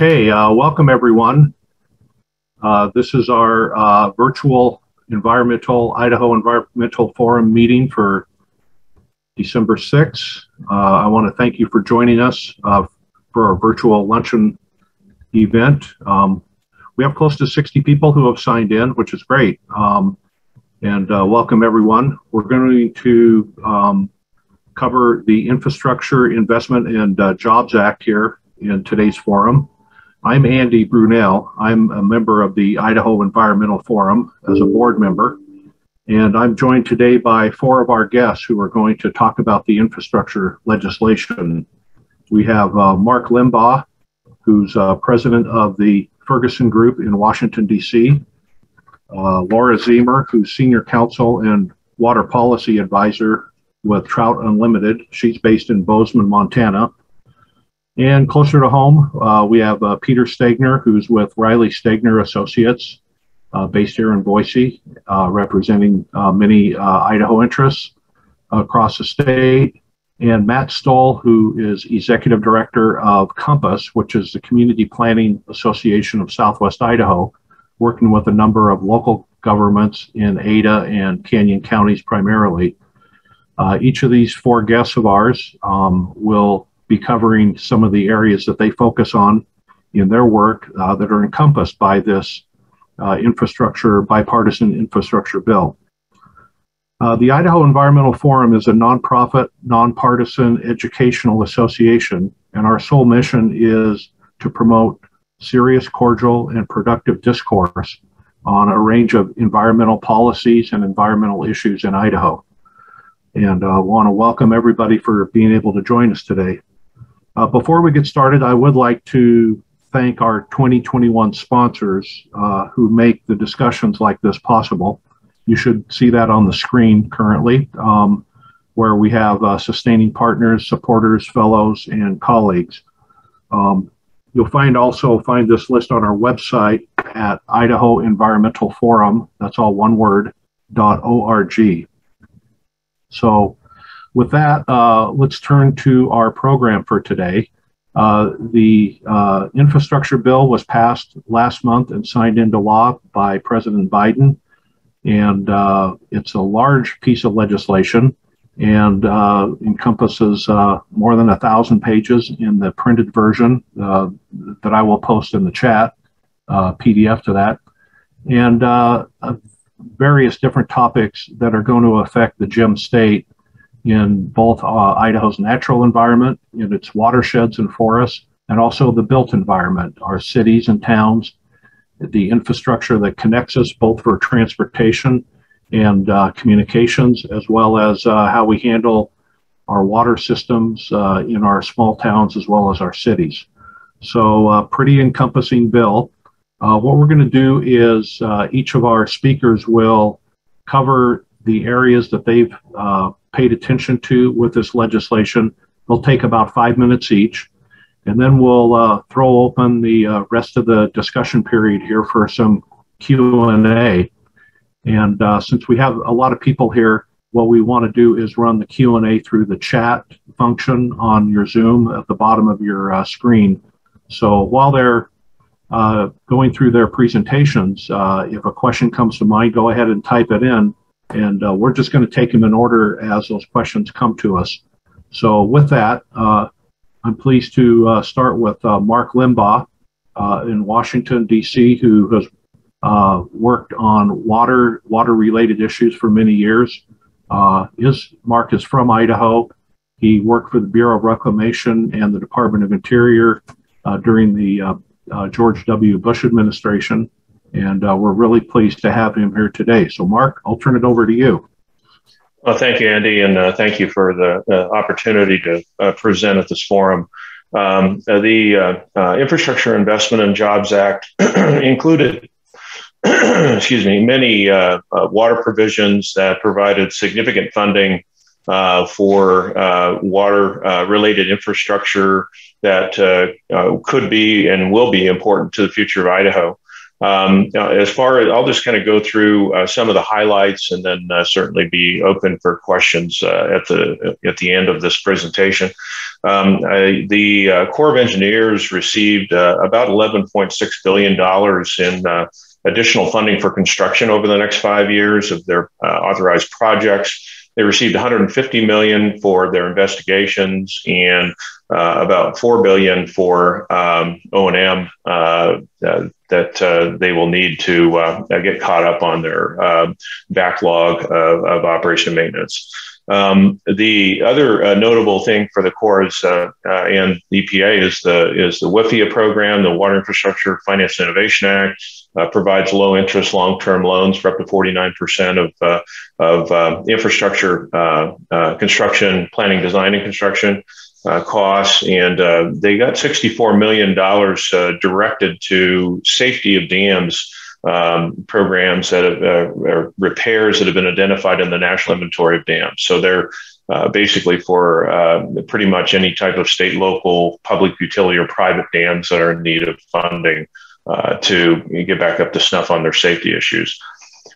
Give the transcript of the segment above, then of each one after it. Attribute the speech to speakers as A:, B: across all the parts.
A: Okay, welcome everyone. This is our virtual Idaho Environmental Forum meeting for December 6th. I want to thank you for joining us for our virtual luncheon event. We have close to 60 people who have signed in, which is great. Welcome everyone. We're going to cover the Infrastructure Investment and Jobs Act here in today's forum. I'm Andy Brunel. I'm a member of the Idaho Environmental Forum as a board member, and I'm joined today by four of our guests who are going to talk about the infrastructure legislation. We have Mark Limbaugh, who's president of the Ferguson Group in Washington, D.C., Laura Zemer, who's senior counsel and water policy advisor with Trout Unlimited. She's based in Bozeman, Montana. And closer to home, we have Peter Stegner, who's with Riley Stegner Associates, based here in Boise, representing many Idaho interests across the state. And Matt Stoll, who is executive director of COMPAS, which is the Community Planning Association of Southwest Idaho, working with a number of local governments in Ada and Canyon counties primarily. Each of these four guests of ours will be covering some of the areas that they focus on in their work that are encompassed by this bipartisan infrastructure bill. The Idaho Environmental Forum is a nonprofit, nonpartisan educational association, and our sole mission is to promote serious, cordial, and productive discourse on a range of environmental policies and environmental issues in Idaho. And I want to welcome everybody for being able to join us today. Before we get started, I would like to thank our 2021 sponsors who make the discussions like this possible. You should see that on the screen currently, where we have sustaining partners, supporters, fellows, and colleagues. You'll find this list on our website at Idaho Environmental Forum, that's all one word, .org. So with that, let's turn to our program for today. The infrastructure bill was passed last month and signed into law by President Biden. And it's a large piece of legislation and encompasses more than 1,000 pages in the printed version that I will post in the chat, PDF to that, and various different topics that are going to affect the Gem State in both Idaho's natural environment, in its watersheds and forests, and also the built environment, our cities and towns, the infrastructure that connects us both for transportation and communications, as well as how we handle our water systems in our small towns as well as our cities. So pretty encompassing bill. What we're going to do is each of our speakers will cover the areas that they've paid attention to with this legislation. They'll take about 5 minutes each, and then we'll throw open the rest of the discussion period here for some Q&A. And since we have a lot of people here, what we want to do is run the Q&A through the chat function on your Zoom at the bottom of your screen. So while they're going through their presentations, if a question comes to mind, go ahead and type it in. And we're just going to take them in order as those questions come to us. So with that, I'm pleased to start with Mark Limbaugh in Washington, D.C., who has worked on water-related issues for many years. Mark is from Idaho. He worked for the Bureau of Reclamation and the Department of Interior during the George W. Bush administration. And we're really pleased to have him here today. So, Mark, I'll turn it over to you.
B: Well, thank you, Andy, and thank you for the opportunity to present at this forum. The Infrastructure Investment and Jobs Act included, many water provisions that provided significant funding for water-related infrastructure that could be and will be important to the future of Idaho. As far as, I'll just kind of go through some of the highlights, and then certainly be open for questions at the end of this presentation. The Corps of Engineers received about $11.6 billion in additional funding for construction over the next 5 years of their authorized projects. They received $150 million for their investigations and about $4 billion for O&M that they will need to get caught up on their backlog of operation and maintenance. The other notable thing for the Corps is, and EPA is the WIFIA program, the Water Infrastructure Finance and Innovation Act. Provides low interest long-term loans for up to 49% of infrastructure construction, planning, design, and construction costs. And they got $64 million directed to safety of dams programs that have repairs that have been identified in the National Inventory of Dams. So they're basically for pretty much any type of state, local, public utility, or private dams that are in need of funding to get back up to snuff on their safety issues.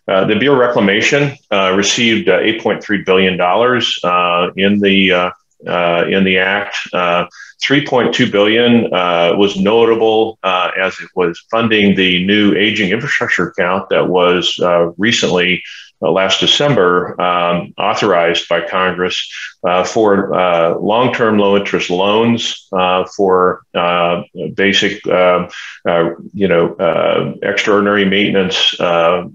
B: The Bureau of Reclamation received $8.3 billion in the act. $3.2 billion was notable as it was funding the new aging infrastructure account that was recently, last December, authorized by Congress for long-term low-interest loans for basic, extraordinary maintenance,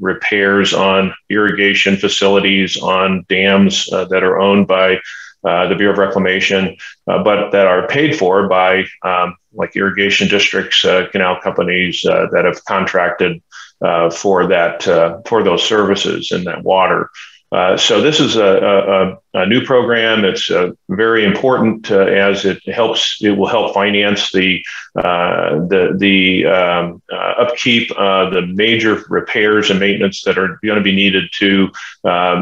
B: repairs on irrigation facilities, on dams that are owned by the Bureau of Reclamation, but that are paid for by like irrigation districts, canal companies that have contracted for those services and that water. So this is a new program. It's very important as it will help finance the upkeep, the major repairs and maintenance that are going to be needed to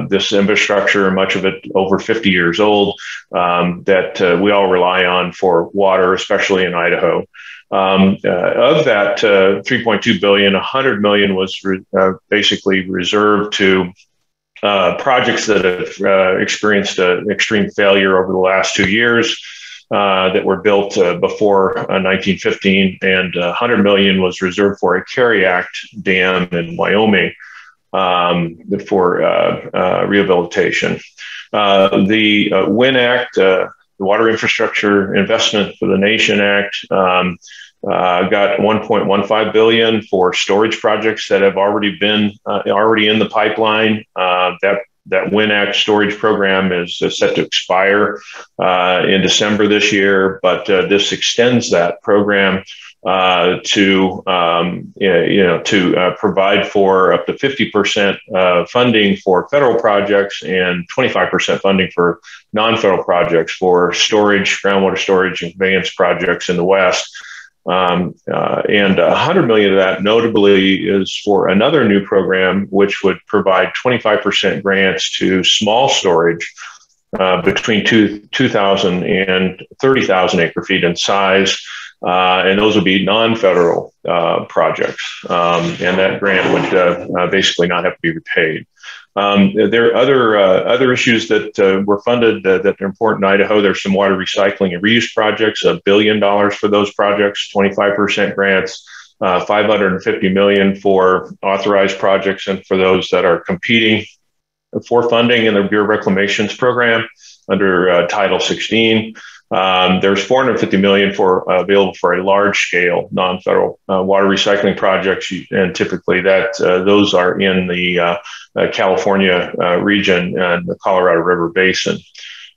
B: this infrastructure, much of it over 50 years old, that we all rely on for water, especially in Idaho. Of that $3.2 billion, $100 million was basically reserved to projects that have experienced extreme failure over the last 2 years that were built before 1915, and $100 million was reserved for a Carry Act dam in Wyoming for rehabilitation. The WIN Act, the Water Infrastructure Investment for the Nation Act, got $1.15 billion for storage projects that have already been in the pipeline. That WIN Act storage program is set to expire in December this year, but this extends that program to provide for up to 50% funding for federal projects and 25% funding for non-federal projects for storage, groundwater storage, and conveyance projects in the West. And $100 million of that notably is for another new program, which would provide 25% grants to small storage between 2,000 and 30,000 acre feet in size. And those would be non-federal projects. And that grant would basically not have to be repaid. There are other issues that were funded that are important in Idaho. There's some water recycling and reuse projects, $1 billion for those projects, 25% grants, $550 million for authorized projects, and for those that are competing for funding in the Bureau of Reclamation's program under Title 16. There's $450 million available for a large-scale non-federal water recycling projects, and typically those are in the California region and the Colorado River Basin.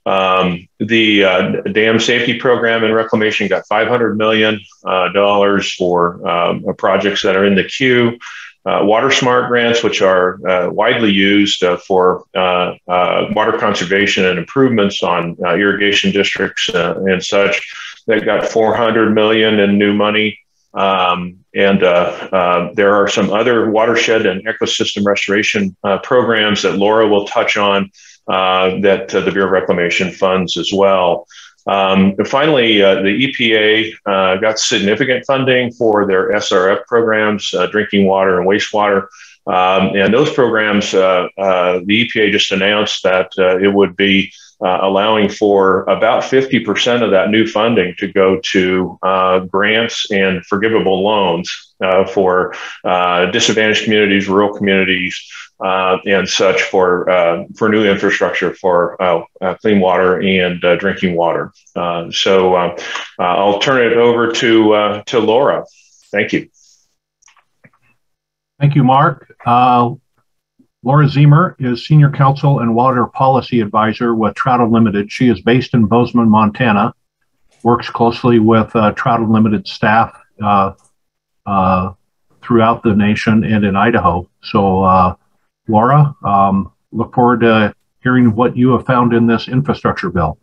B: The dam safety program and reclamation got $500 million for projects that are in the queue. WaterSMART grants, which are widely used for water conservation and improvements on irrigation districts and such. They got $400 million in new money. There are some other watershed and ecosystem restoration programs that Laura will touch on that the Bureau of Reclamation funds as well. And finally, the EPA got significant funding for their SRF programs, drinking water and wastewater. And those programs, the EPA just announced that it would be allowing for about 50% of that new funding to go to grants and forgivable loans for disadvantaged communities, rural communities, and such for new infrastructure for clean water and drinking water. So I'll turn it over to Laura. Thank you.
A: Thank you, Mark. Laura Ziemer is Senior Counsel and Water Policy Advisor with Trout Unlimited. She is based in Bozeman, Montana, works closely with Trout Unlimited staff throughout the nation and in Idaho. So, Laura, look forward to hearing what you have found in this infrastructure bill.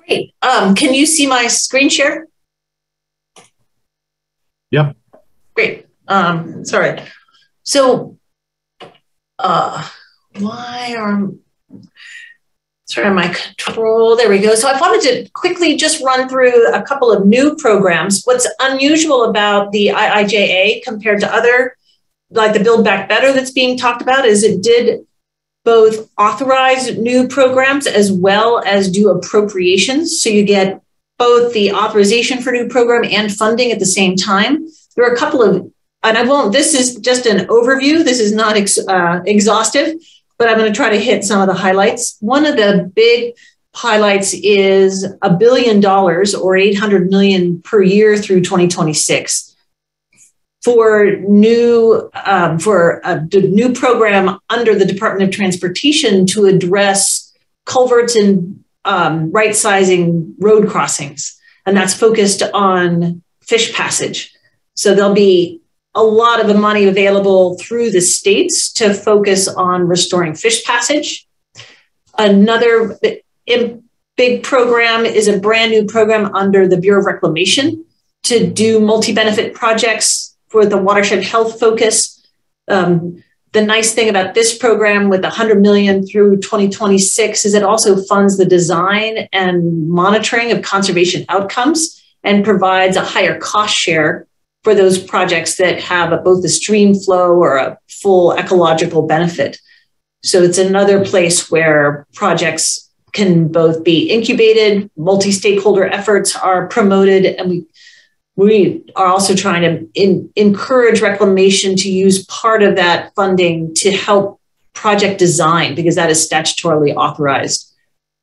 C: Great. Can you see my screen share?
A: Yep.
C: Great. Sorry. So, why are, sorry, my control, there we go. So I wanted to quickly just run through a couple of new programs. What's unusual about the IIJA compared to other, like the Build Back Better that's being talked about, is it did both authorize new programs as well as do appropriations. So you get both the authorization for new program and funding at the same time. There are a couple of, and I won't, this is just an overview. This is not exhaustive, but I'm going to try to hit some of the highlights. One of the big highlights is $1 billion or 800 million per year through 2026 for new new program under the Department of Transportation to address culverts and right sizing road crossings, and that's focused on fish passage. So there'll be a lot of the money available through the states to focus on restoring fish passage. Another big program is a brand new program under the Bureau of Reclamation to do multi-benefit projects for the watershed health focus. The nice thing about this program with $100 million through 2026 is it also funds the design and monitoring of conservation outcomes and provides a higher cost share for those projects that have both a stream flow or a full ecological benefit. So it's another place where projects can both be incubated, multi-stakeholder efforts are promoted, and we are also trying to encourage reclamation to use part of that funding to help project design, because that is statutorily authorized.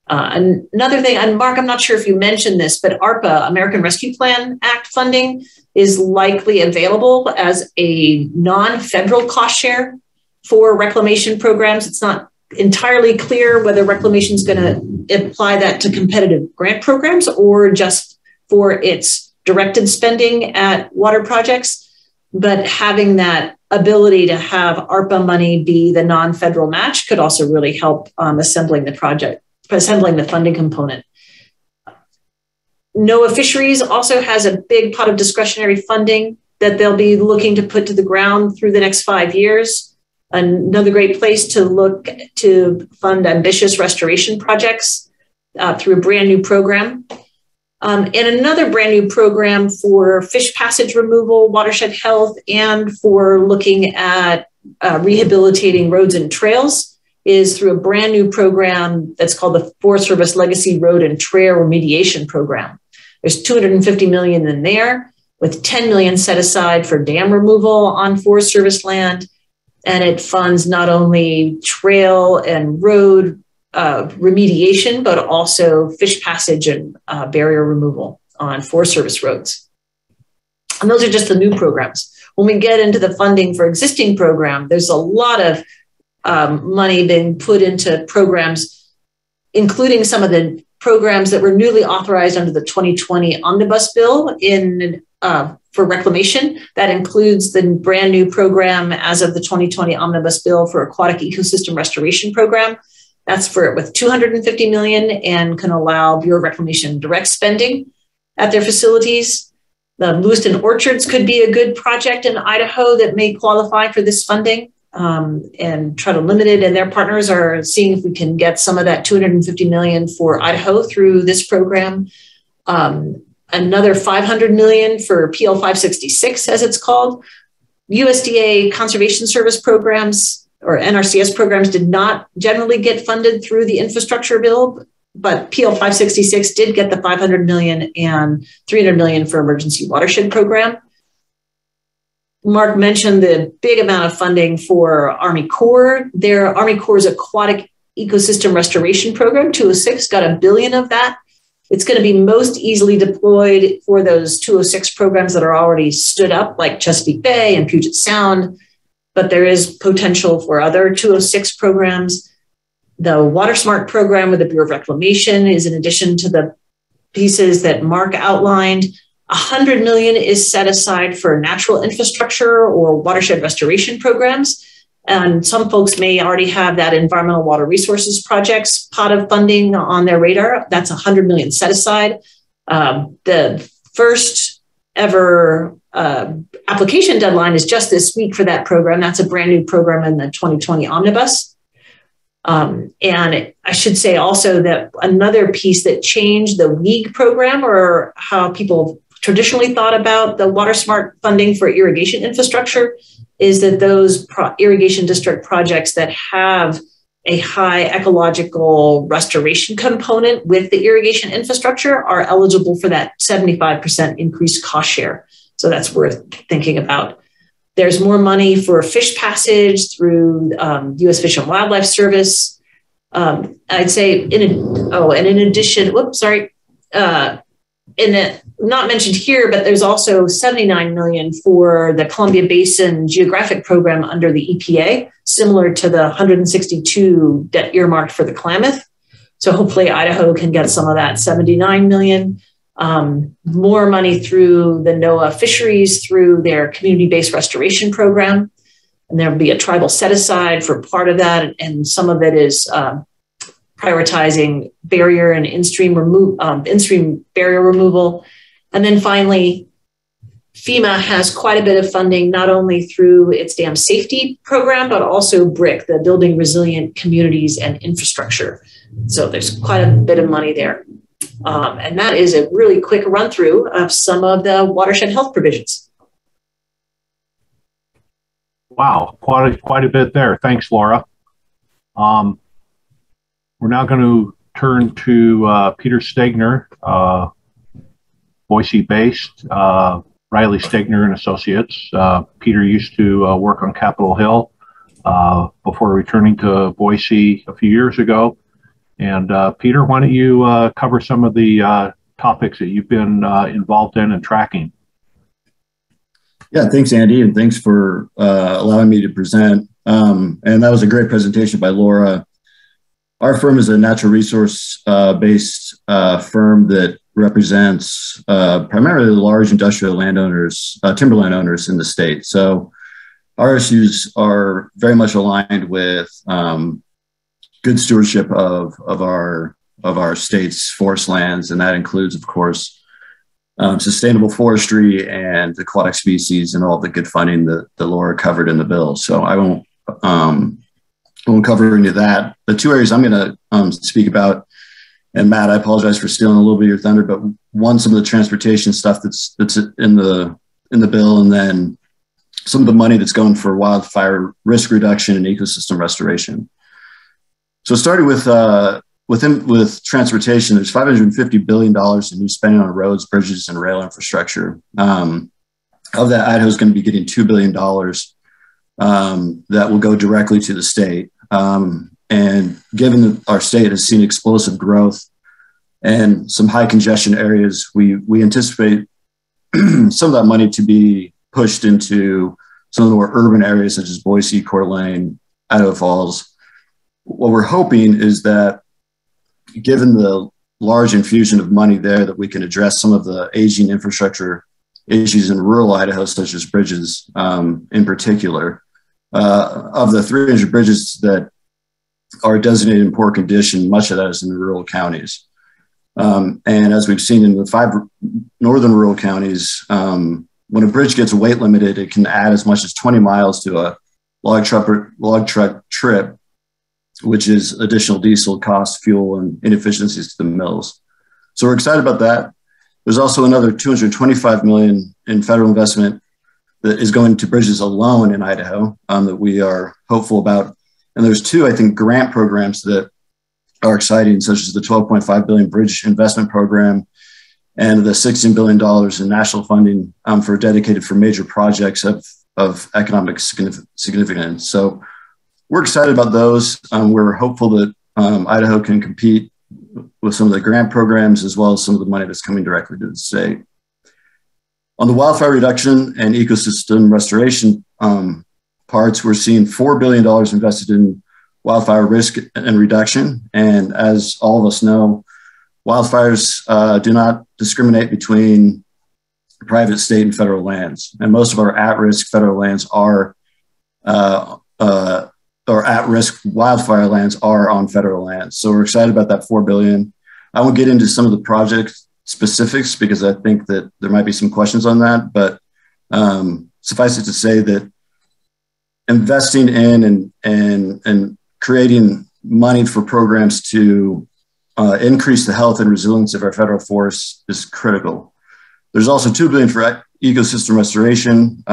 C: Another thing, and Mark, I'm not sure if you mentioned this, but ARPA, American Rescue Plan Act funding, is likely available as a non-federal cost share for reclamation programs. It's not entirely clear whether reclamation is going to apply that to competitive grant programs or just for its directed spending at water projects. But having that ability to have ARPA money be the non-federal match could also really help assembling the funding component. NOAA Fisheries also has a big pot of discretionary funding that they'll be looking to put to the ground through the next 5 years. Another great place to look to fund ambitious restoration projects through a brand new program. And another brand new program for fish passage removal, watershed health, and for looking at rehabilitating roads and trails is through a brand new program that's called the Forest Service Legacy Road and Trail Remediation Program. There's $250 million in there, with $10 million set aside for dam removal on Forest Service land. And it funds not only trail and road remediation, but also fish passage and barrier removal on Forest Service roads. And those are just the new programs. When we get into the funding for existing program, there's a lot of money being put into programs, including some of the programs that were newly authorized under the 2020 Omnibus Bill for reclamation. That includes the brand new program as of the 2020 Omnibus Bill for Aquatic Ecosystem Restoration Program. That's for with $250 million and can allow Bureau of Reclamation direct spending at their facilities. The Lewiston Orchards could be a good project in Idaho that may qualify for this funding. and try to limit it. And their partners are seeing if we can get some of that $250 million for Idaho through this program. Another $500 million for PL 566, as it's called. USDA Conservation Service programs or NRCS programs did not generally get funded through the infrastructure bill, but PL 566 did get the $500 million and $300 million for emergency watershed program. Mark mentioned the big amount of funding for Army Corps. Their Army Corps' Aquatic Ecosystem Restoration Program, 206, got $1 billion of that. It's going to be most easily deployed for those 206 programs that are already stood up, like Chesapeake Bay and Puget Sound, but there is potential for other 206 programs. The WaterSMART program with the Bureau of Reclamation is in addition to the pieces that Mark outlined. $100 million is set aside for natural infrastructure or watershed restoration programs. And some folks may already have that environmental water resources projects pot of funding on their radar. That's $100 million set aside. The first ever application deadline is just this week for that program. That's a brand new program in the 2020 omnibus. And I should say also that another piece that changed the WEAG program, or how people traditionally thought about the WaterSMART funding for irrigation infrastructure, is that those irrigation district projects that have a high ecological restoration component with the irrigation infrastructure are eligible for that 75% increased cost share. So that's worth thinking about. There's more money for fish passage through U.S. Fish and Wildlife Service. I'd say, and in addition, not mentioned here, but there's also $79 million for the Columbia Basin Geographic Program under the EPA, similar to the $162 that earmarked for the Klamath. So hopefully Idaho can get some of that $79 million. More money through the NOAA fisheries through their community-based restoration program. And there'll be a tribal set aside for part of that. And some of it is prioritizing barrier and in-stream barrier removal. And then finally, FEMA has quite a bit of funding, not only through its dam safety program, but also BRIC, the Building Resilient Communities and Infrastructure. So there's quite a bit of money there. And that is a really quick run through of some of the watershed health provisions.
A: Wow, quite a bit there. Thanks, Laura. We're now going to turn to Peter Stegner, Boise-based, Riley Stegner and Associates. Peter used to work on Capitol Hill before returning to Boise a few years ago. And Peter, why don't you cover some of the topics that you've been involved in and tracking?
D: Yeah, thanks, Andy, and thanks for allowing me to present. And that was a great presentation by Laura. Our firm is a natural resource-based firm that represents primarily large industrial landowners, timberland owners in the state. So our issues are very much aligned with good stewardship of our state's forest lands, and that includes, of course, sustainable forestry and aquatic species and all the good funding that Laura covered in the bill. So I won't cover any of that. The two areas I'm going to speak about, and Matt, I apologize for stealing a little bit of your thunder, but one, some of the transportation stuff that's in the bill, and then some of the money that's going for wildfire risk reduction and ecosystem restoration. So starting with transportation, there's $550 billion in new spending on roads, bridges, and rail infrastructure. Of that, Idaho is going to be getting $2 billion that will go directly to the state. And given that our state has seen explosive growth and some high congestion areas, we anticipate some of that money to be pushed into some of the more urban areas such as Boise, Coeur d'Alene, Idaho Falls. What we're hoping is that given the large infusion of money there, that we can address some of the aging infrastructure issues in rural Idaho, such as bridges in particular. Of the 300 bridges that are designated in poor condition, much of that is in the rural counties. And as we've seen in the 5 northern rural counties, when a bridge gets weight limited, it can add as much as 20 miles to log truck trip, which is additional diesel cost, fuel, and inefficiencies to the mills. So we're excited about that. There's also another $225 million in federal investment that is going to bridges alone in Idaho that we are hopeful about. And there's two, I think, grant programs that are exciting, such as the $12.5 billion Bridge Investment Program and the $16 billion in national funding dedicated for major projects of economic significance. So we're excited about those. We're hopeful that Idaho can compete with some of the grant programs as well as some of the money that's coming directly to the state. On the wildfire reduction and ecosystem restoration parts, we're seeing $4 billion invested in wildfire risk and reduction. And as all of us know, wildfires do not discriminate between private, state, and federal lands. And most of our at-risk federal lands are, or at-risk wildfire lands are on federal lands. So we're excited about that $4 billion. I won't get into some of the project specifics because I think that there might be some questions on that, but suffice it to say that investing in and creating money for programs to increase the health and resilience of our federal forests is critical. There's also $2 billion for ecosystem restoration,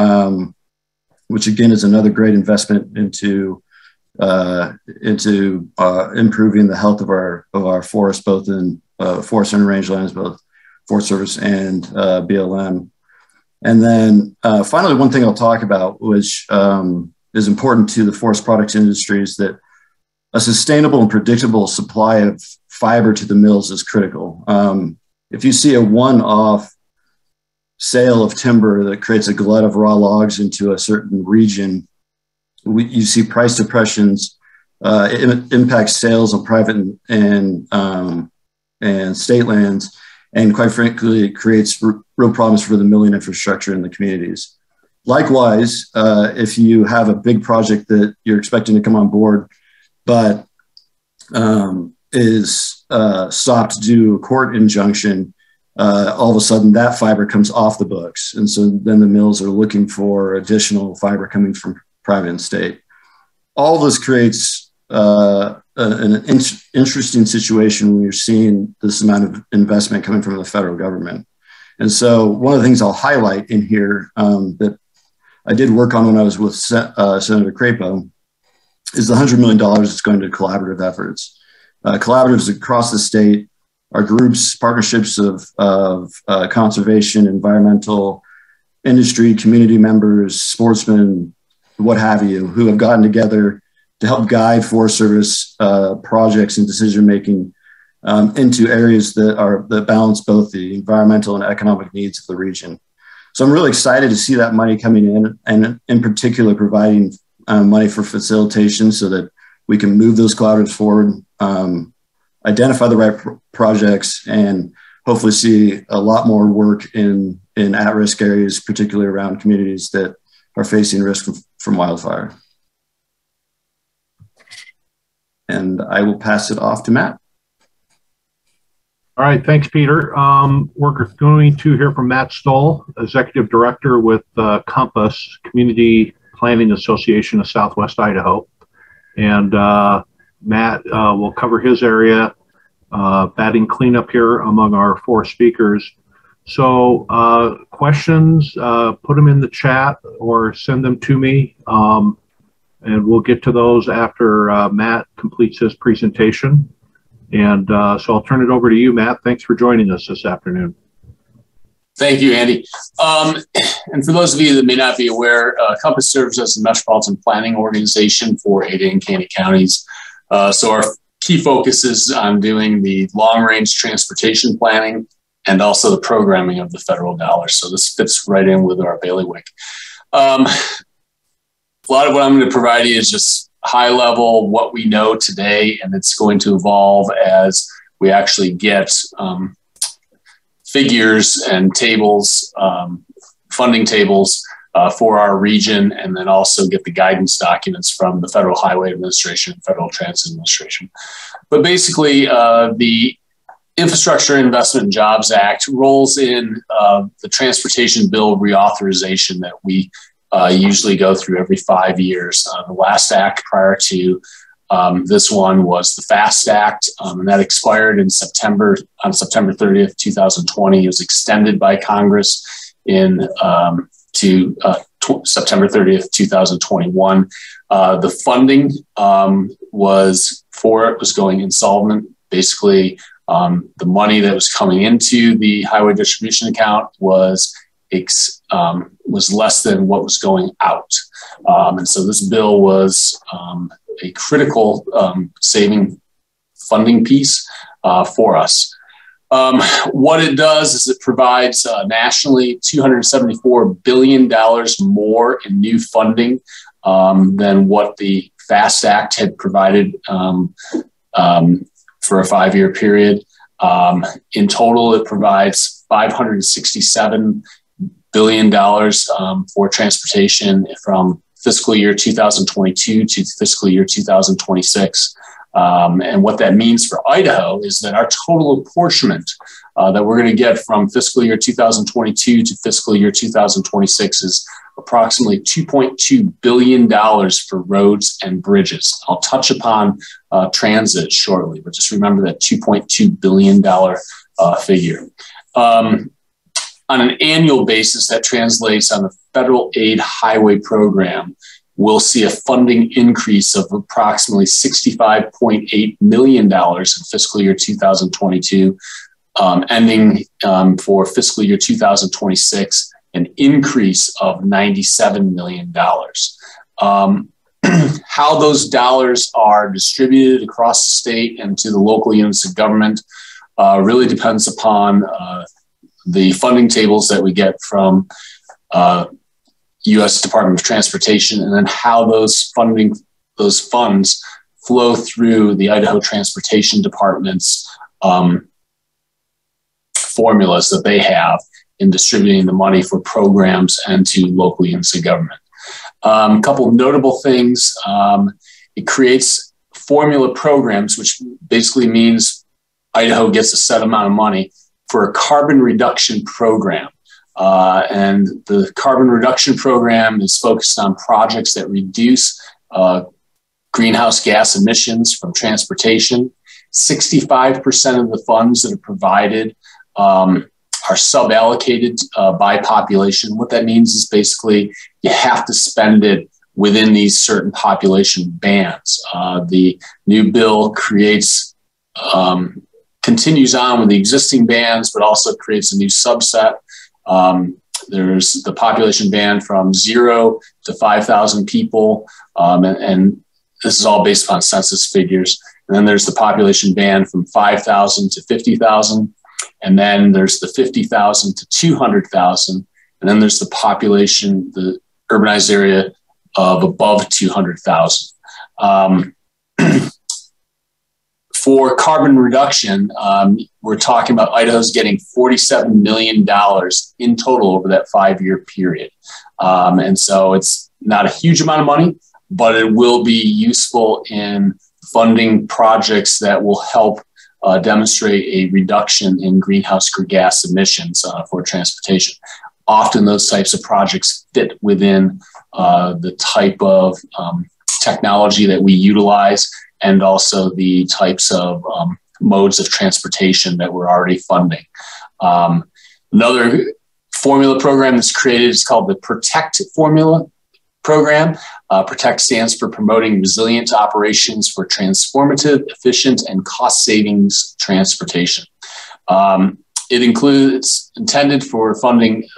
D: which again is another great investment into improving the health of our forests, both in forest and rangelands, both Forest Service and BLM. And then finally, one thing I'll talk about, which is important to the forest products industry, is that a sustainable and predictable supply of fiber to the mills is critical. If you see a one-off sale of timber that creates a glut of raw logs into a certain region, you see price depressions, it impacts sales of private and state lands, and quite frankly, it creates real problems for the milling infrastructure in the communities. Likewise, if you have a big project that you're expecting to come on board, but is stopped due to a court injunction, all of a sudden that fiber comes off the books. And so then the mills are looking for additional fiber coming from private and state. All this creates an interesting situation when you're seeing this amount of investment coming from the federal government. And so one of the things I'll highlight in here that I did work on when I was with Senator Crapo is the $100 million that's going to collaborative efforts. Collaboratives across the state are groups, partnerships of conservation, environmental, industry, community members, sportsmen, what have you, who have gotten together to help guide Forest Service projects and decision-making into areas that balance both the environmental and economic needs of the region. So I'm really excited to see that money coming in, and in particular providing money for facilitation so that we can move those collaboratives forward, identify the right projects, and hopefully see a lot more work in at-risk areas, particularly around communities that are facing risk from wildfire. And I will pass it off to Matt.
A: All right, thanks, Peter. We're going to hear from Matt Stoll, Executive Director with Compass Community Planning Association of Southwest Idaho. And Matt will cover his area, batting cleanup here among our four speakers. So questions, put them in the chat or send them to me. And we'll get to those after Matt completes his presentation. And so I'll turn it over to you, Matt. Thanks for joining us this afternoon.
E: Thank you, Andy. And for those of you that may not be aware, Compass serves as the metropolitan planning organization for Ada and Caney counties. So our key focus is on doing the long-range transportation planning and also the programming of the federal dollars. So this fits right in with our bailiwick. A lot of what I'm going to provide you is just high level what we know today, and it's going to evolve as we actually get figures and tables, funding tables for our region, and then also get the guidance documents from the Federal Highway Administration, Federal Transit Administration. But basically, the Infrastructure Investment and Jobs Act rolls in the transportation bill reauthorization that we usually go through every 5 years. The last act prior to this one was the FAST Act, and that expired on September 30th, 2020. It was extended by Congress to September 30th, 2021. The funding was going insolvent. Basically, the money that was coming into the highway distribution account was less than what was going out. And so this bill was a critical saving funding piece for us. What it does is it provides nationally $274 billion more in new funding than what the FAST Act had provided for a 5-year period. In total, it provides $567 billion for transportation from fiscal year 2022 to fiscal year 2026. And what that means for Idaho is that our total apportionment that we're going to get from fiscal year 2022 to fiscal year 2026 is approximately $2.2 billion for roads and bridges. I'll touch upon transit shortly, but just remember that $2.2 billion figure. On an annual basis, that translates on the federal aid highway program. We'll see a funding increase of approximately $65.8 million in fiscal year 2022, ending for fiscal year 2026, an increase of $97 million. How those dollars are distributed across the state and to the local units of government really depends upon the funding tables that we get from U.S. Department of Transportation, and then how those funds flow through the Idaho Transportation Department's formulas that they have in distributing the money for programs and to local units of government. A couple of notable things. It creates formula programs, which basically means Idaho gets a set amount of money for a carbon reduction program. And the carbon reduction program is focused on projects that reduce greenhouse gas emissions from transportation. 65% of the funds that are provided are sub-allocated by population. What that means is basically you have to spend it within these certain population bands. The new bill continues on with the existing bands, but also creates a new subset. There's the population band from 0 to 5,000 people, and this is all based upon census figures. And then there's the population band from 5,000 to 50,000, and then there's the 50,000 to 200,000, and then there's the population, the urbanized area of above 200,000. For carbon reduction, we're talking about Idaho's getting $47 million in total over that 5-year period. And so it's not a huge amount of money, but it will be useful in funding projects that will help demonstrate a reduction in greenhouse gas emissions for transportation. Often those types of projects fit within the type of technology that we utilize, and also the types of modes of transportation that we're already funding. Another formula program that's created is called the PROTECT formula program. PROTECT stands for Promoting Resilient Operations for Transformative, Efficient, and Cost Savings Transportation. It's intended for funding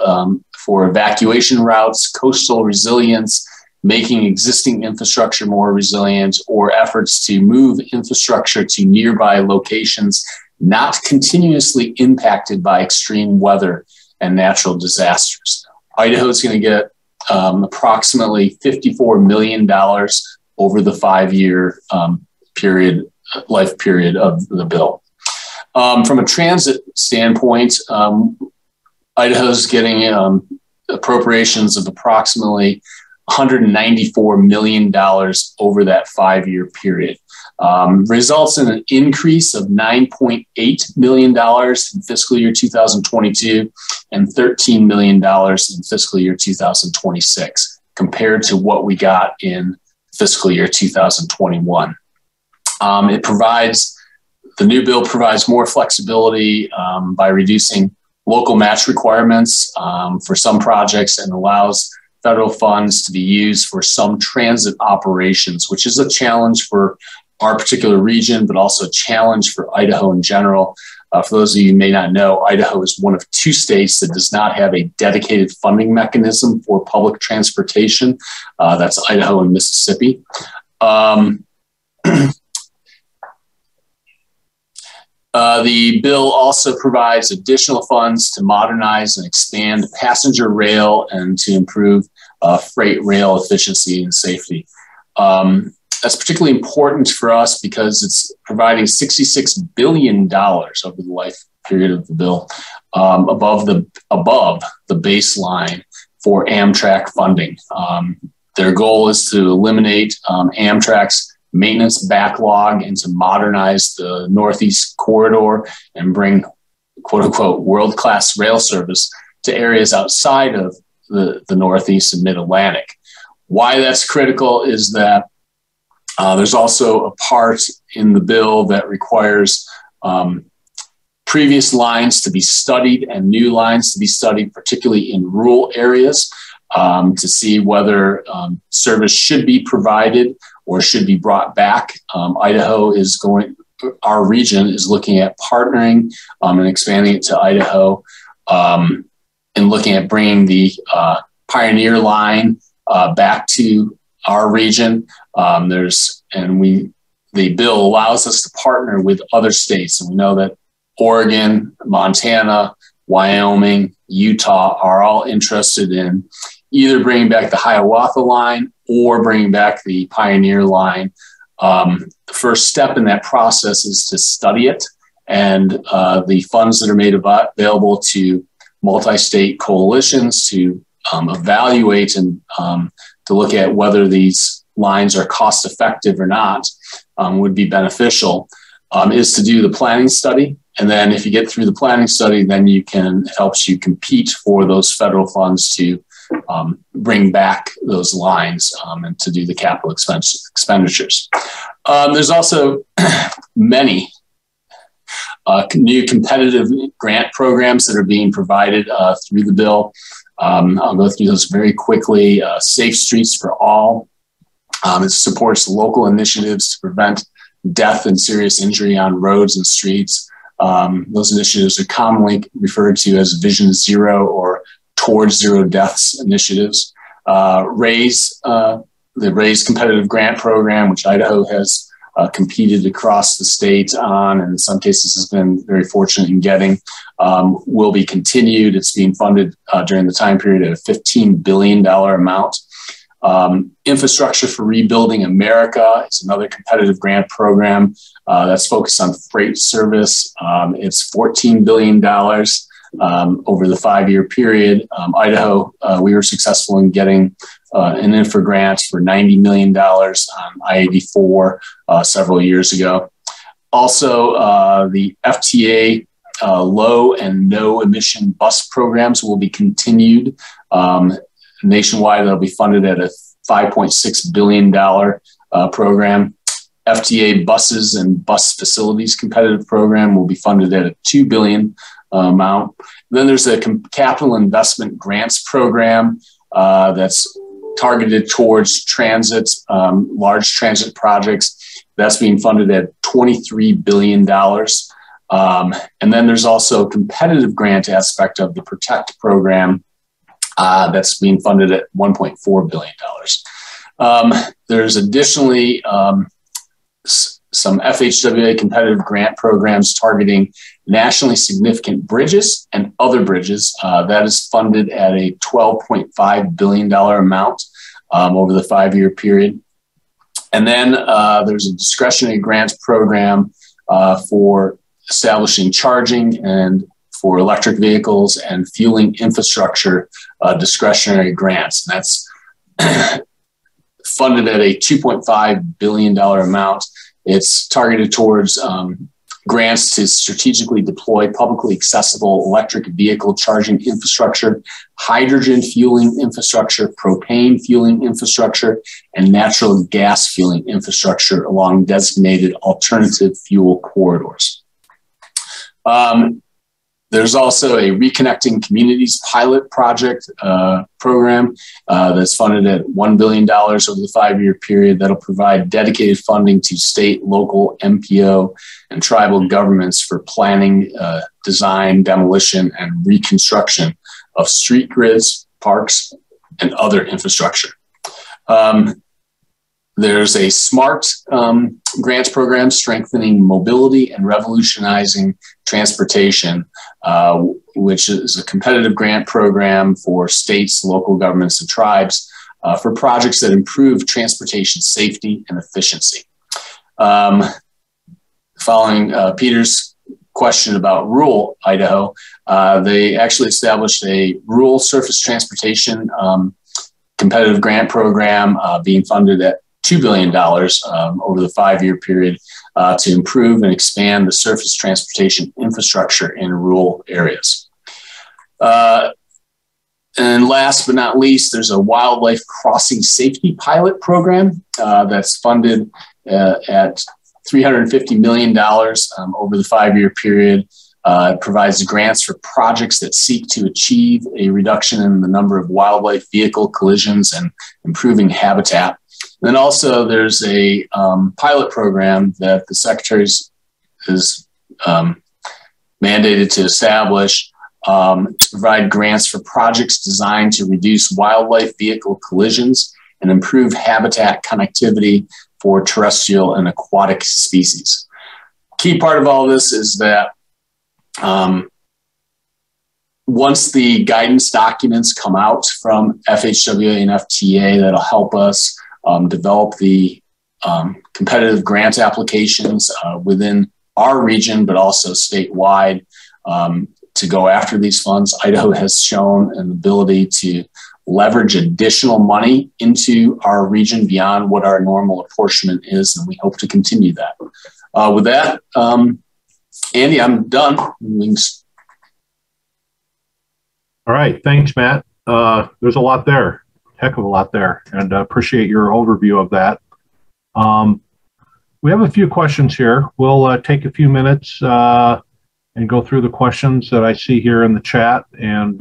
E: for evacuation routes, coastal resilience, making existing infrastructure more resilient, or efforts to move infrastructure to nearby locations not continuously impacted by extreme weather and natural disasters. Idaho is going to get approximately $54 million over the 5-year life period of the bill. From a transit standpoint, Idaho's getting appropriations of approximately $194 million over that 5-year period. Results in an increase of $9.8 million in fiscal year 2022 and $13 million in fiscal year 2026. compared to what we got in fiscal year 2021. The new bill provides more flexibility by reducing local match requirements for some projects and allows federal funds to be used for some transit operations, which is a challenge for our particular region, but also a challenge for Idaho in general. For those of you who may not know, Idaho is one of 2 states that does not have a dedicated funding mechanism for public transportation. That's Idaho and Mississippi. The bill also provides additional funds to modernize and expand passenger rail and to improve freight rail efficiency and safety. That's particularly important for us because it's providing $66 billion over the life period of the bill, above the baseline for Amtrak funding. Their goal is to eliminate Amtrak's maintenance backlog and to modernize the Northeast corridor and bring, quote unquote, world-class rail service to areas outside of the Northeast and Mid-Atlantic. Why that's critical is that there's also a part in the bill that requires previous lines to be studied and new lines to be studied, particularly in rural areas, to see whether service should be provided or should be brought back. Our region is looking at partnering and expanding it to Idaho and looking at bringing the Pioneer line back to our region. The bill allows us to partner with other states. And we know that Oregon, Montana, Wyoming, Utah are all interested in either bringing back the Hiawatha line or bringing back the Pioneer line. The first step in that process is to study it, and the funds that are made available to multi-state coalitions to evaluate and to look at whether these lines are cost effective or not would be beneficial, is to do the planning study. And then if you get through the planning study, then it helps you compete for those federal funds to bring back those lines and to do the capital expenditures. There's also many new competitive grant programs that are being provided through the bill. I'll go through those very quickly. Safe Streets for All. It supports local initiatives to prevent death and serious injury on roads and streets. Those initiatives are commonly referred to as Vision Zero or Towards Zero Deaths initiatives. The RAISE competitive grant program, which Idaho has competed across the state on, and in some cases has been very fortunate in getting, will be continued. It's being funded during the time period at a $15 billion amount. Infrastructure for Rebuilding America is another competitive grant program that's focused on freight service. It's $14 billion over the 5-year period. Idaho, we were successful in getting an infra grant for $90 million on I-84 several years ago. Also, the FTA low and no emission bus programs will be continued. Nationwide, they'll be funded at a $5.6 billion program. FTA buses and bus facilities competitive program will be funded at a $2 billion amount. Then there's a capital investment grants program that's targeted towards transit, large transit projects. That's being funded at $23 billion. And then there's also a competitive grant aspect of the PROTECT program that's being funded at $1.4 billion. There's additionally some FHWA competitive grant programs targeting nationally significant bridges and other bridges. That is funded at a $12.5 billion amount over the 5-year period. And then there's a discretionary grants program for establishing charging and for electric vehicles and fueling infrastructure discretionary grants. And that's funded at a $2.5 billion amount. It's targeted towards grants to strategically deploy publicly accessible electric vehicle charging infrastructure, hydrogen fueling infrastructure, propane fueling infrastructure, and natural gas fueling infrastructure along designated alternative fuel corridors. There's also a Reconnecting Communities pilot project program that's funded at $1 billion over the 5-year period that'll provide dedicated funding to state, local, MPO, and tribal governments for planning, design, demolition, and reconstruction of street grids, parks, and other infrastructure. There's a SMART grants program strengthening mobility and revolutionizing transportation, which is a competitive grant program for states, local governments, and tribes for projects that improve transportation safety and efficiency. Following Peter's question about rural Idaho, they actually established a rural surface transportation competitive grant program being funded at $2 billion over the 5-year period to improve and expand the surface transportation infrastructure in rural areas. And last but not least, there's a wildlife crossing safety pilot program that's funded at $350 million over the 5-year period. It provides grants for projects that seek to achieve a reduction in the number of wildlife vehicle collisions and improving habitat. And then also there's a pilot program that the Secretary is mandated to establish to provide grants for projects designed to reduce wildlife vehicle collisions and improve habitat connectivity for terrestrial and aquatic species. Key part of all this is that once the guidance documents come out from FHWA and FTA, that'll help us develop the competitive grant applications within our region, but also statewide to go after these funds. Idaho has shown an ability to leverage additional money into our region beyond what our normal apportionment is, and we hope to continue that. With that, Andy, I'm done.
A: All right, thanks, Matt. There's a lot there, heck of a lot there, and appreciate your overview of that. We have a few questions here. We'll take a few minutes and go through the questions that I see here in the chat, and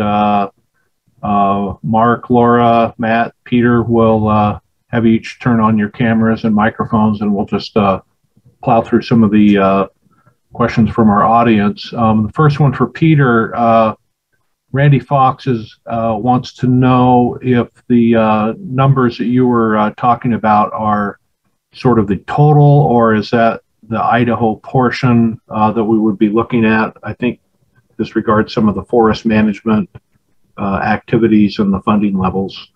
A: Mark, Laura, Matt, Peter will have each turn on your cameras and microphones, and we'll just plow through some of the questions from our audience. The first one for Peter, Randy Fox wants to know if the numbers that you were talking about are sort of the total, or is that the Idaho portion that we would be looking at? I think this regards some of the forest management activities and the funding levels.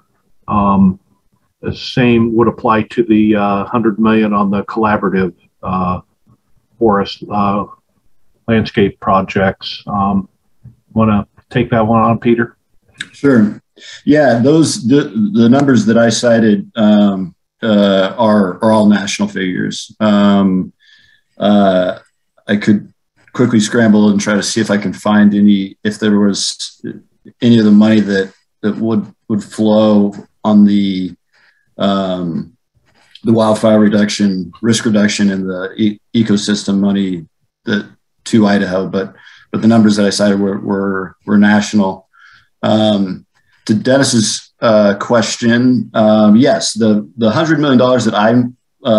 A: The same would apply to the $100 million on the collaborative forest landscape projects. Want to take that one on, Peter? Sure.
D: Yeah, the numbers that I cited are all national figures. I could quickly scramble and try to see if I can find if there was any of the money that would flow on the wildfire reduction, risk reduction, and the ecosystem money to Idaho, but the numbers that I cited were national. To Dennis's question, yes, the $100 million that I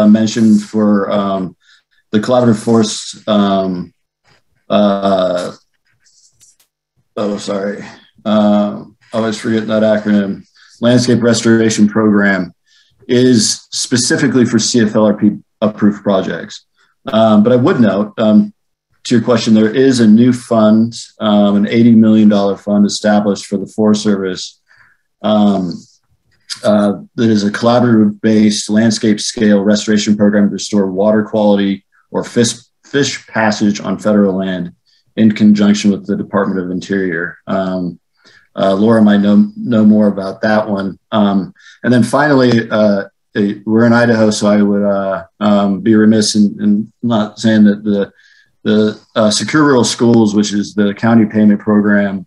D: mentioned for the collaborative forest. I always forget that acronym. Landscape Restoration Program is specifically for CFLRP approved projects. But I would note, to your question, there is a new fund, an $80 million fund established for the Forest Service that is a collaborative-based landscape scale restoration program to restore water quality or fish passage on federal land in conjunction with the Department of Interior. Laura might know more about that one. And then finally, we're in Idaho, so I would be remiss in not saying that Secure Rural Schools, which is the county payment program,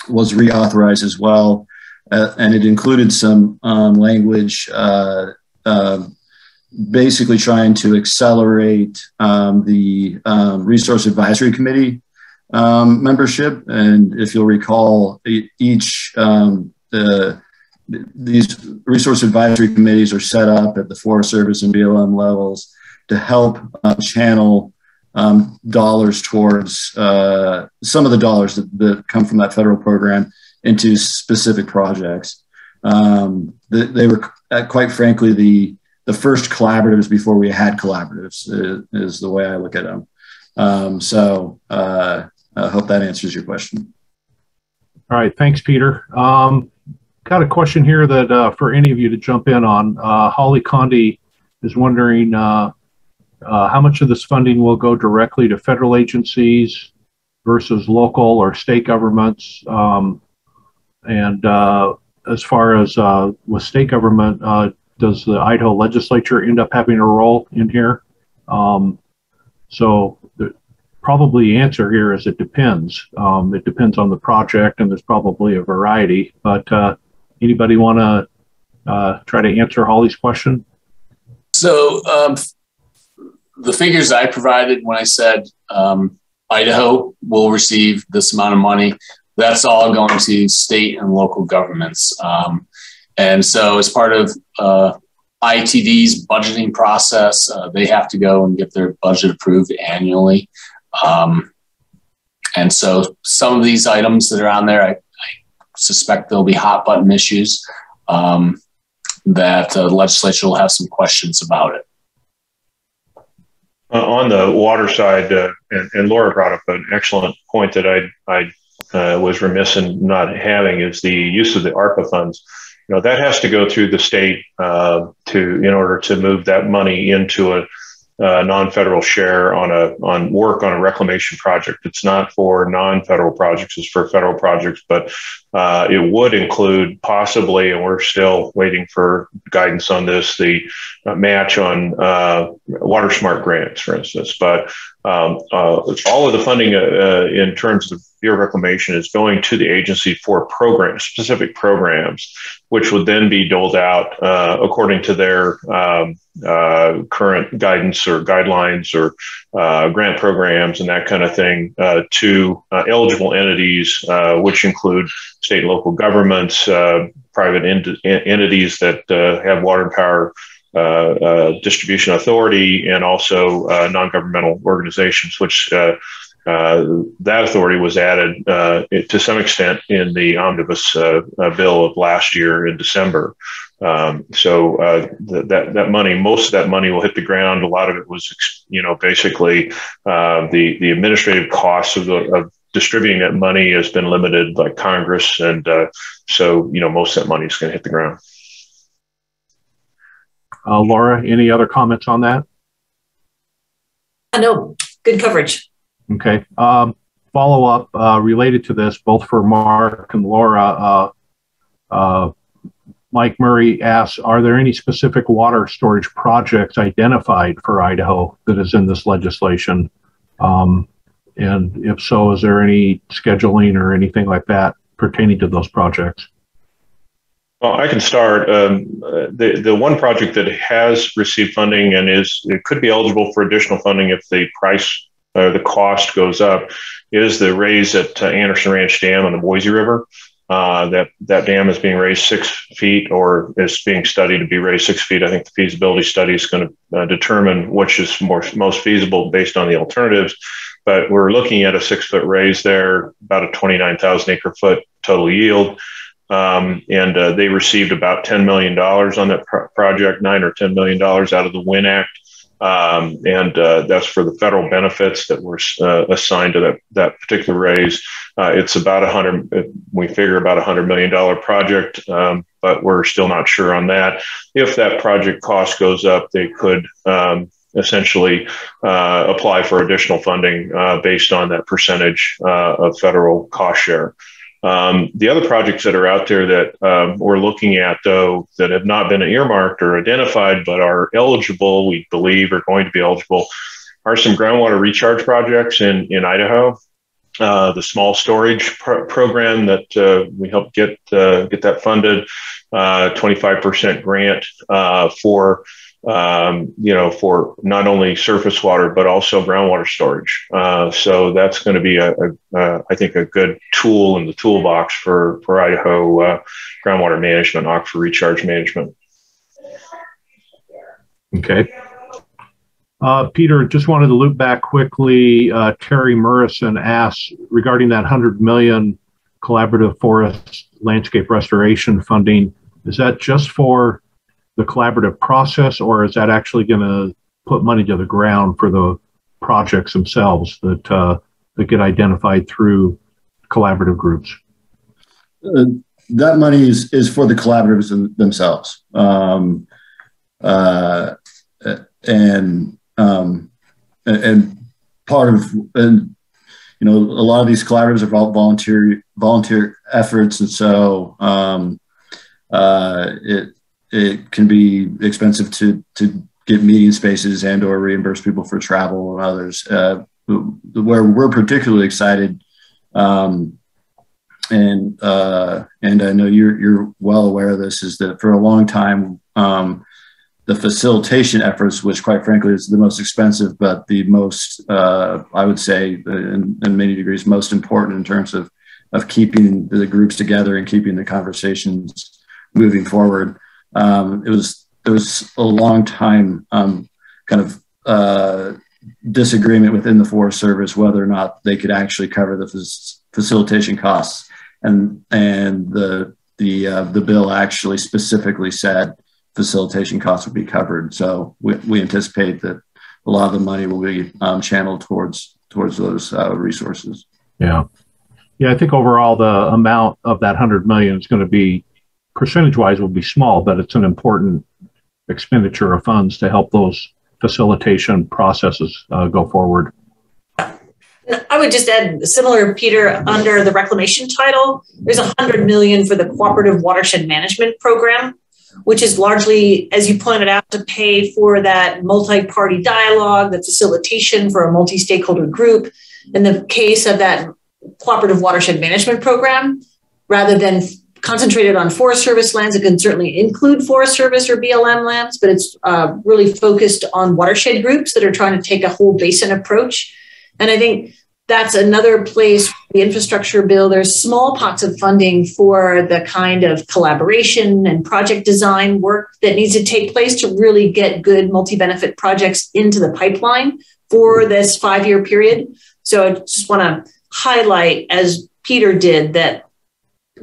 D: was reauthorized as well. And it included some language basically trying to accelerate the Resource Advisory Committee membership. And if you'll recall, these Resource Advisory Committees are set up at the Forest Service and BLM levels to help channel dollars towards some of the dollars that come from that federal program into specific projects. They were, quite frankly, the first collaboratives before we had collaboratives, is the way I look at them. I hope that answers your question.
A: All right, thanks, Peter. Got a question here that for any of you to jump in on. Holly Condi is wondering how much of this funding will go directly to federal agencies versus local or state governments. And as far as with state government, does the Idaho legislature end up having a role in here? So probably the answer here is it depends. It depends on the project, and there's probably a variety. But anybody want to try to answer Holly's question?
E: So the figures I provided when I said Idaho will receive this amount of money, that's all going to state and local governments. And so as part of ITD's budgeting process, they have to go and get their budget approved annually. And so some of these items that are on there, I suspect there'll be hot button issues that the legislature will have some questions about it.
B: On the water side, and Laura brought up an excellent point that I was remiss in not having, is the use of the ARPA funds. You know, that has to go through the state in order to move that money into a non-federal share on work on a reclamation project. It's not for non-federal projects; it's for federal projects. But it would include possibly, and we're still waiting for guidance on this, the match on WaterSMART grants, for instance. But all of the funding in terms of Bureau of Reclamation is going to the agency for programs, specific programs, which would then be doled out according to their current guidance or guidelines or grant programs and that kind of thing to eligible entities, which include state and local governments, private entities that have water and power distribution authority, and also non-governmental organizations, which that authority was added to some extent in the omnibus bill of last year in December. That money, most of that money will hit the ground. A lot of it was, basically the administrative costs of distributing that money has been limited by Congress, and most of that money is going to hit the ground.
A: Laura, any other comments on that?
C: No, good coverage.
A: Okay. Follow up related to this, both for Mark and Laura. Mike Murray asks, are there any specific water storage projects identified for Idaho that is in this legislation? And if so, is there any scheduling or anything like that pertaining to those projects?
B: Well, I can start. The one project that has received funding and it could be eligible for additional funding if the price or the cost goes up is the raise at Anderson Ranch Dam on the Boise River. That dam is being raised 6 feet, or is being studied to be raised 6 feet. I think the feasibility study is going to determine which is most feasible based on the alternatives. But we're looking at a 6-foot raise there, about a 29,000 acre foot total yield. They received about $10 million on that project, $9 or $10 million out of the WIN Act. That's for the federal benefits that were assigned to that particular raise. It's about we figure about $100 million project, but we're still not sure on that. If that project cost goes up, they could essentially apply for additional funding based on that percentage of federal cost share. The other projects that are out there that we're looking at, though, that have not been earmarked or identified but are eligible, we believe are going to be eligible, are some groundwater recharge projects in Idaho. The small storage program that we helped get that funded, 25% grant for for not only surface water but also groundwater storage. So that's going to be I think a good tool in the toolbox for Idaho groundwater management, aquifer recharge management.
A: Okay. Peter, just wanted to loop back quickly. Terry Murrison asks regarding that $100 million collaborative forest landscape restoration funding. Is that just for the collaborative process, or is that actually going to put money to the ground for the projects themselves that get identified through collaborative groups?
D: That money is for the collaboratives themselves, and part of, a lot of these collaboratives are all volunteer efforts, and so it can be expensive to get meeting spaces and or reimburse people for travel and others. Where we're particularly excited, and I know you're well aware of this, is that for a long time, the facilitation efforts, which quite frankly is the most expensive, but the most, I would say, in many degrees, most important in terms of keeping the groups together and keeping the conversations moving forward. It was a long time disagreement within the Forest Service whether or not they could actually cover the facilitation costs, and the bill actually specifically said facilitation costs would be covered. So we anticipate that a lot of the money will be channeled towards those resources.
A: Yeah. I think overall the amount of that $100 million is going to be, percentage-wise, will be small, but it's an important expenditure of funds to help those facilitation processes go forward.
C: I would just add, similar, Peter, under the Reclamation title, there's $100 million for the Cooperative Watershed Management Program, which is largely, as you pointed out, to pay for that multi-party dialogue, the facilitation for a multi-stakeholder group. In the case of that Cooperative Watershed Management Program, rather than concentrated on Forest Service lands, it can certainly include Forest Service or BLM lands, but it's really focused on watershed groups that are trying to take a whole basin approach. And I think that's another place, the infrastructure bill, there's small pots of funding for the kind of collaboration and project design work that needs to take place to really get good multi-benefit projects into the pipeline for this 5-year period. So I just want to highlight, as Peter did, that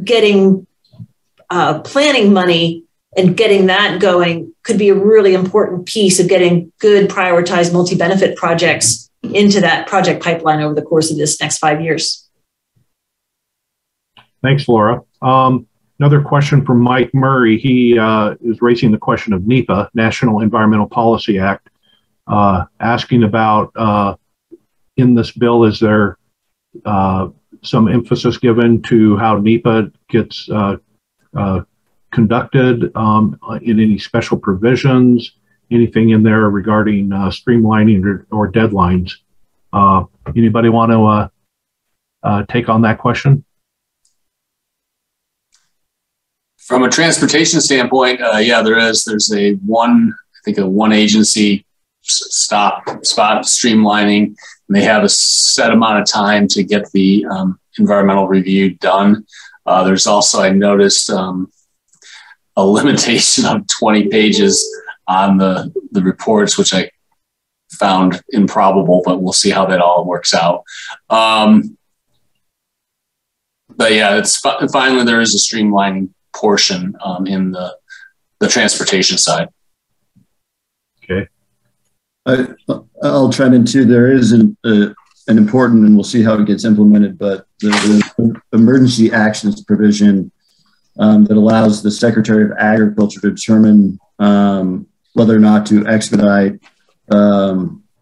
C: getting planning money and getting that going could be a really important piece of getting good prioritized multi-benefit projects into that project pipeline over the course of this next 5 years.
A: Thanks, Laura. Another question from Mike Murray. He is raising the question of NEPA, National Environmental Policy Act, asking about, in this bill, is there some emphasis given to how NEPA gets conducted, in any special provisions, anything in there regarding streamlining or deadlines? Anybody want to take on that question?
E: From a transportation standpoint, yeah, there is. There's a one agency spot streamlining, and they have a set amount of time to get the environmental review done. There's also, I noticed, a limitation of 20 pages on the reports, which I found improbable, but we'll see how that all works out. But yeah, it's finally there is a streamlining portion in the transportation side.
A: Okay.
D: I'll chime in too. There is an important, and we'll see how it gets implemented, but the emergency actions provision that allows the Secretary of Agriculture to determine whether or not to expedite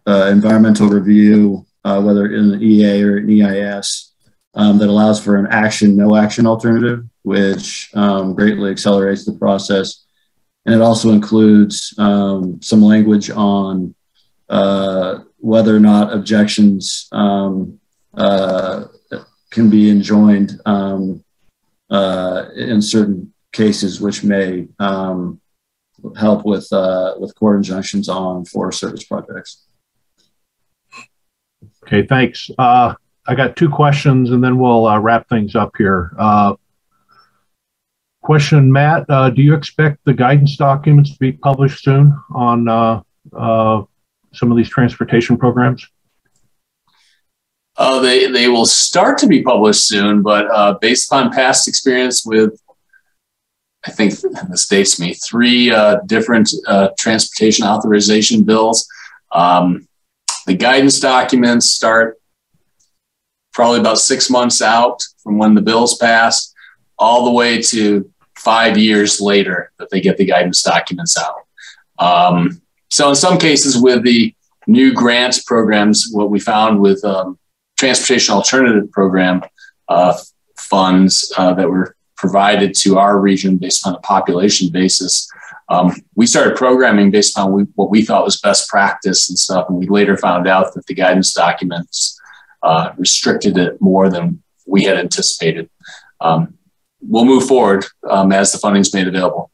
D: environmental review, whether in an EA or an EIS, that allows for an no action alternative, which greatly accelerates the process. And it also includes some language on whether or not objections can be enjoined in certain cases, which may help with court injunctions on Forest Service projects.
A: Okay, thanks. I got two questions, and then we'll wrap things up here. Question, Matt, do you expect the guidance documents to be published soon on some of these transportation programs?
E: They will start to be published soon, but based on past experience with, I think this dates me, 3 different transportation authorization bills. The guidance documents start probably about 6 months out from when the bills pass, all the way to 5 years later that they get the guidance documents out. So in some cases with the new grants programs, what we found with Transportation Alternative Program funds that were provided to our region based on a population basis, we started programming based on what we thought was best practice and stuff. And we later found out that the guidance documents restricted it more than we had anticipated. We'll move forward as the funding is made available.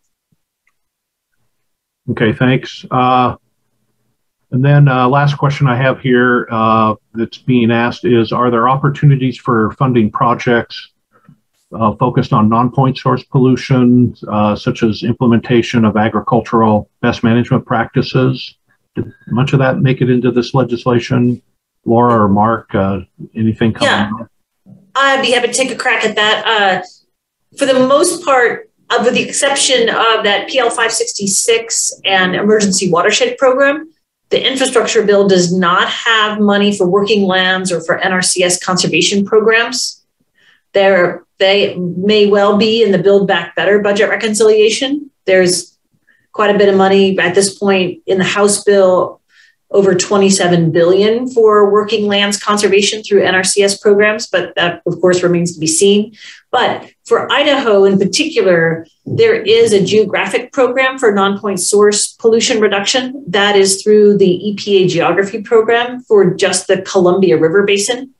A: Okay, thanks. And then last question I have here that's being asked is, are there opportunities for funding projects focused on non-point source pollution, such as implementation of agricultural best management practices? Did much of that make it into this legislation? Laura or Mark, anything coming up?
C: I'd be happy to take a crack at that. For the most part, with the exception of that PL 566 and Emergency Watershed Program, the infrastructure bill does not have money for working lands or for NRCS conservation programs. They may well be in the Build Back Better budget reconciliation. There's quite a bit of money at this point in the House bill, over $27 billion for working lands conservation through NRCS programs, but that of course remains to be seen. But for Idaho in particular, there is a geographic program for non-point source pollution reduction. That is through the EPA geography program for just the Columbia River Basin.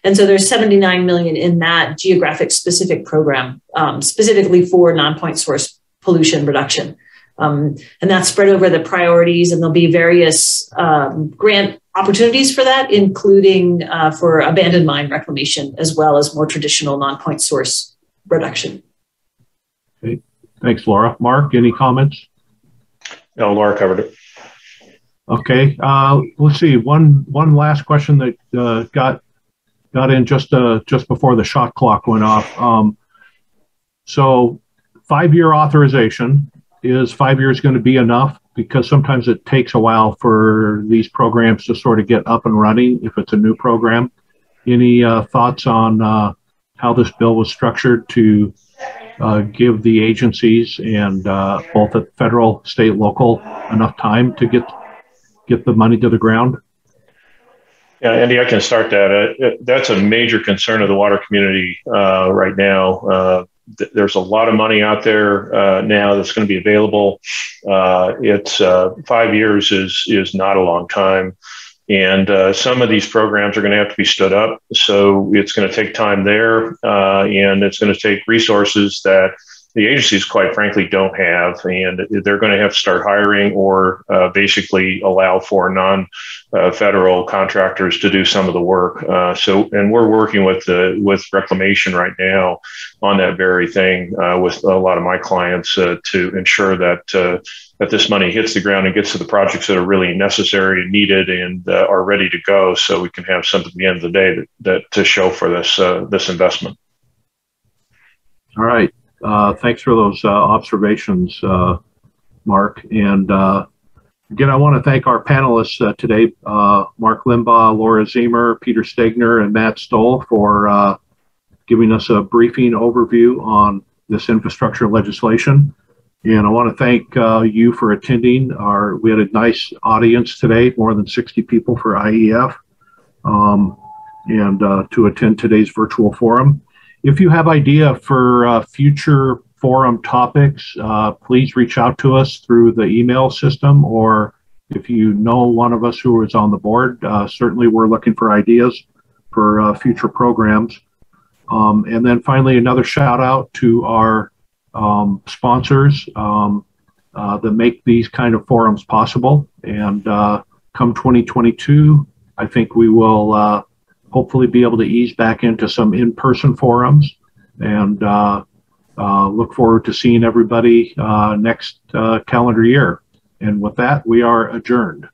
C: And so there's $79 million in that geographic specific program, specifically for non-point source pollution reduction. And that's spread over the priorities, and there'll be various grant opportunities for that, including for abandoned mine reclamation, as well as more traditional non-point source reduction.
A: Okay. Thanks, Laura. Mark, any comments?
B: No, Laura covered it.
A: Okay. Let's see. One last question that got in just before the shot clock went off. So 5-year authorization. Is 5 years going to be enough? Because sometimes it takes a while for these programs to sort of get up and running if it's a new program. Any thoughts on how this bill was structured to give the agencies and both at federal, state, local enough time to get the money to the ground?
B: Yeah, Andy, I can start that. That's a major concern of the water community right now. There's a lot of money out there now that's going to be available. It's 5 years is not a long time. And some of these programs are going to have to be stood up. So it's going to take time there. And it's going to take resources that the agencies, quite frankly, don't have. And they're going to have to start hiring or basically allow for non-federal contractors to do some of the work. And we're working with Reclamation right now on that very thing with a lot of my clients to ensure that this money hits the ground and gets to the projects that are really necessary and needed and are ready to go, so we can have something at the end of the day that to show for this investment.
A: All right. Thanks for those observations, Mark. And again, I want to thank our panelists today, Mark Limbaugh, Laura Ziemer, Peter Stegner, and Matt Stoll for giving us a briefing overview on this infrastructure legislation. And I want to thank you for attending. We had a nice audience today, more than 60 people for IEF, and to attend today's virtual forum. If you have idea for future forum topics, please reach out to us through the email system or if you know one of us who is on the board, certainly we're looking for ideas for future programs. And then finally, another shout out to our sponsors that make these kind of forums possible. And come 2022, I think we will hopefully be able to ease back into some in-person forums, and look forward to seeing everybody next calendar year. And with that, we are adjourned.